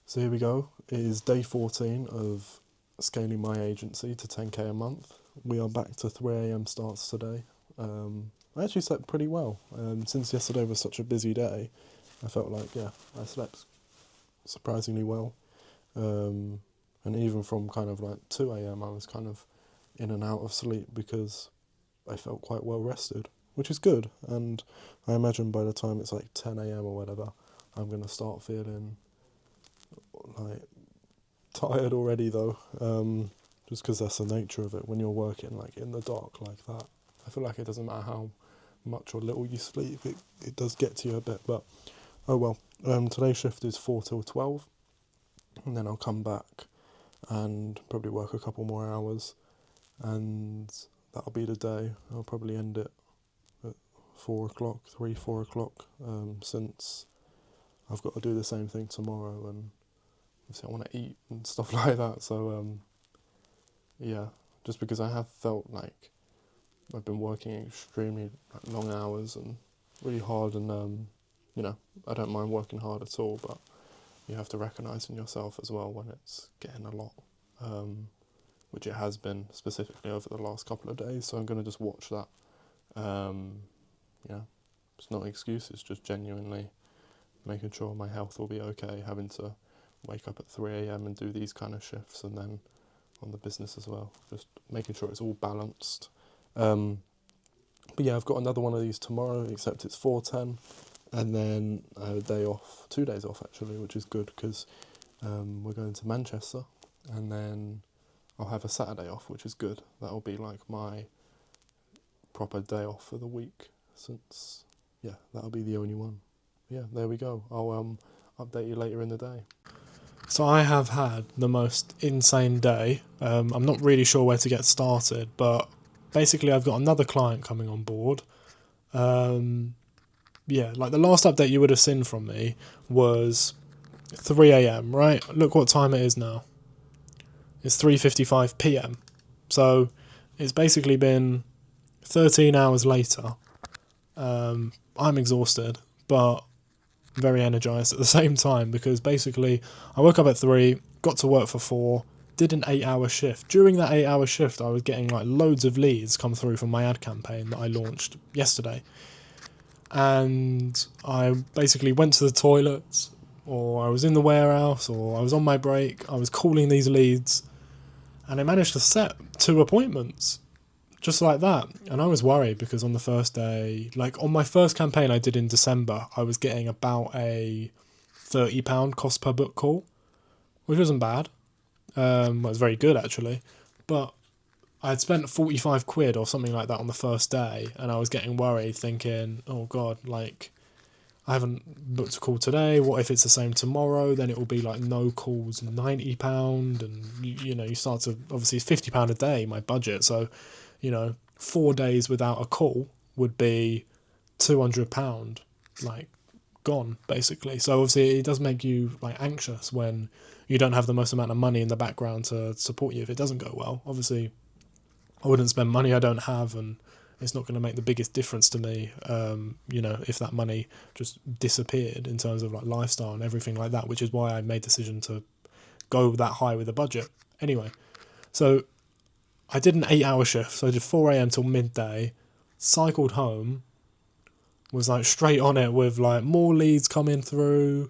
So here we go. It is day 14 of scaling my agency to 10k a month. We are back to 3 a.m. starts today. I actually slept pretty well. Since yesterday was such a busy day, I felt like, yeah, I slept surprisingly well. And even from kind of like 2 a.m. I was kind of in and out of sleep because I felt quite well rested, which is good. And I imagine by the time it's like 10 a.m. or whatever, I'm going to start feeling like tired already though, just because that's the nature of it when you're working like in the dark like that. I feel like it doesn't matter how much or little you sleep, it does get to you a bit, but oh well. Today's shift is 4 till 12, and then I'll come back and probably work a couple more hours, and that'll be the day. I'll probably end it at 4 o'clock, 4 o'clock, since I've got to do the same thing tomorrow, and obviously I want to eat and stuff like that. So yeah, just because I have felt like I've been working extremely long hours and really hard, and I don't mind working hard at all, but you have to recognise in yourself as well when it's getting a lot, which it has been specifically over the last couple of days. So I'm going to just watch that. It's not an excuse, it's just genuinely making sure my health will be okay, having to wake up at 3 a.m. and do these kind of shifts, and then on the business as well, just making sure it's all balanced. But yeah, I've got another one of these tomorrow, except it's 4:10, and then I have a day off, 2 days off actually, which is good because we're going to Manchester, and then I'll have a Saturday off, which is good. That'll be like my proper day off for the week, since, yeah, that'll be the only one. Yeah, there we go. I'll update you later in the day. So I have had the most insane day. I'm not really sure where to get started, but basically I've got another client coming on board. Like the last update you would have seen from me was 3 a.m, right? Look what time it is now. It's 3:55 p.m. So it's basically been 13 hours later. I'm exhausted, but very energized at the same time, because basically I woke up at 3, got to work for 4, did an 8-hour shift. During that 8-hour shift, I was getting like loads of leads come through from my ad campaign that I launched yesterday. And I basically went to the toilet, or I was in the warehouse, or I was on my break. I was calling these leads, and I managed to set 2 appointments just like that. And I was worried because on the first day, like on my first campaign I did in December, I was getting about a £30 cost per book call, which wasn't bad. It was very good actually, but I had spent 45 quid or something like that on the first day, and I was getting worried, thinking, oh god, like I haven't booked a call today, what if it's the same tomorrow? Then it will be like no calls, £90, and you start to, obviously it's £50 a day my budget, so 4 days without a call would be £200 like gone basically. So obviously it does make you like anxious when you don't have the most amount of money in the background to support you if it doesn't go well. Obviously I wouldn't spend money I don't have, and it's not going to make the biggest difference to me, if that money just disappeared in terms of like lifestyle and everything like that, which is why I made the decision to go that high with the budget. Anyway, so I did an 8-hour shift, so I did 4 a.m. till midday, cycled home, was like straight on it with like more leads coming through,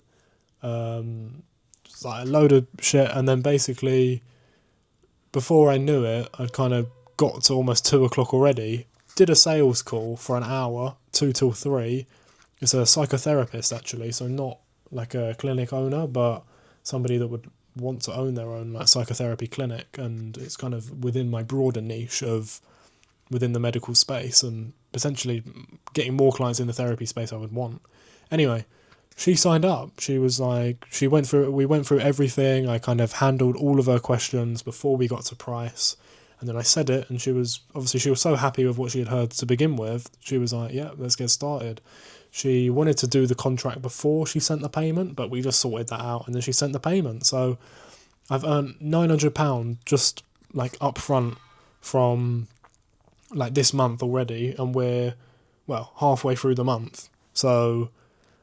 just like a load of shit, and then basically before I knew it, I'd kind of got to almost 2 o'clock already, did a sales call for an hour, 2 till 3. It's a psychotherapist actually, so not like a clinic owner, but somebody that would want to own their own like psychotherapy clinic, and it's kind of within my broader niche of within the medical space, and potentially getting more clients in the therapy space I would want. Anyway, she signed up. She was like, we went through everything. I kind of handled all of her questions before we got to price, and then I said it, and she was so happy with what she had heard to begin with. She was like, yeah, let's get started. She wanted to do the contract before she sent the payment, but we just sorted that out, and then she sent the payment. So I've earned £900 just like upfront from like this month already, and we're halfway through the month. So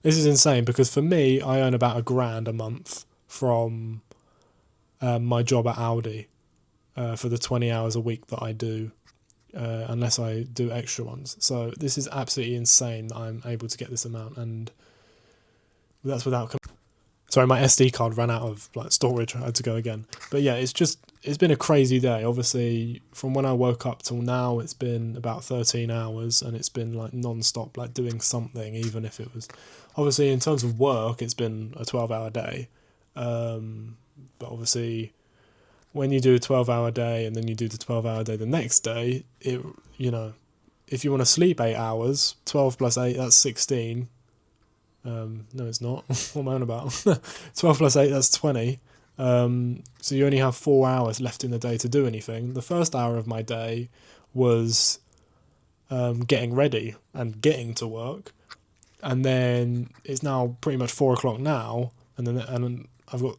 this is insane, because for me I earn about £1,000 a month from my job at Audi for the 20 hours a week that I do, unless I do extra ones. So this is absolutely insane that I'm able to get this amount, and that's without... Sorry, my SD card ran out of storage. I had to go again. But yeah, it's been a crazy day. Obviously, from when I woke up till now, it's been about 13 hours, and it's been non-stop, doing something, even if it was... Obviously, in terms of work, it's been a 12-hour day. But obviously, when you do a 12-hour day and then you do the 12-hour day the next day, if you want to sleep 8 hours, 12 plus 8, that's 16. No, it's not. What am I on about? 12 plus 8, that's 20. So you only have 4 hours left in the day to do anything. The first hour of my day was getting ready and getting to work. And then it's now pretty much 4 o'clock now. And then I've got,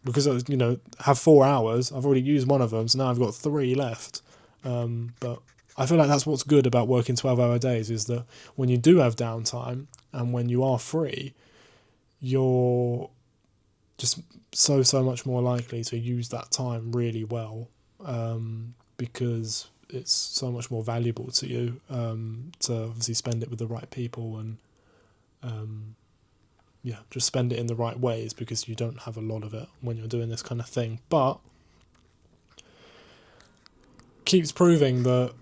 because I have 4 hours, I've already used one of them. So now I've got 3 left. But I feel like that's what's good about working 12-hour days, is that when you do have downtime and when you are free, you're just so much more likely to use that time really well, because it's so much more valuable to you, to obviously spend it with the right people and just spend it in the right ways, because you don't have a lot of it when you're doing this kind of thing. But keeps proving that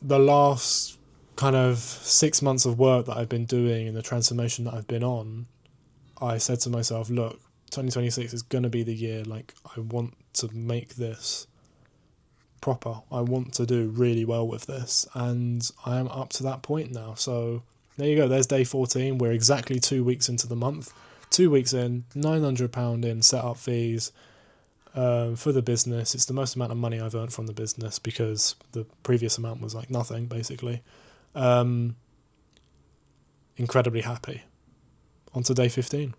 the last kind of 6 months of work that I've been doing and the transformation that I've been on, I said to myself, look, 2026 is going to be the year. I want to make this proper. I want to do really well with this, and I am up to that point now. So there you go. There's day 14. We're exactly 2 weeks into the month. 2 weeks in, £900 in setup fees for the business. It's the most amount of money I've earned from the business, because the previous amount was nothing, basically. Incredibly happy. On to day 15.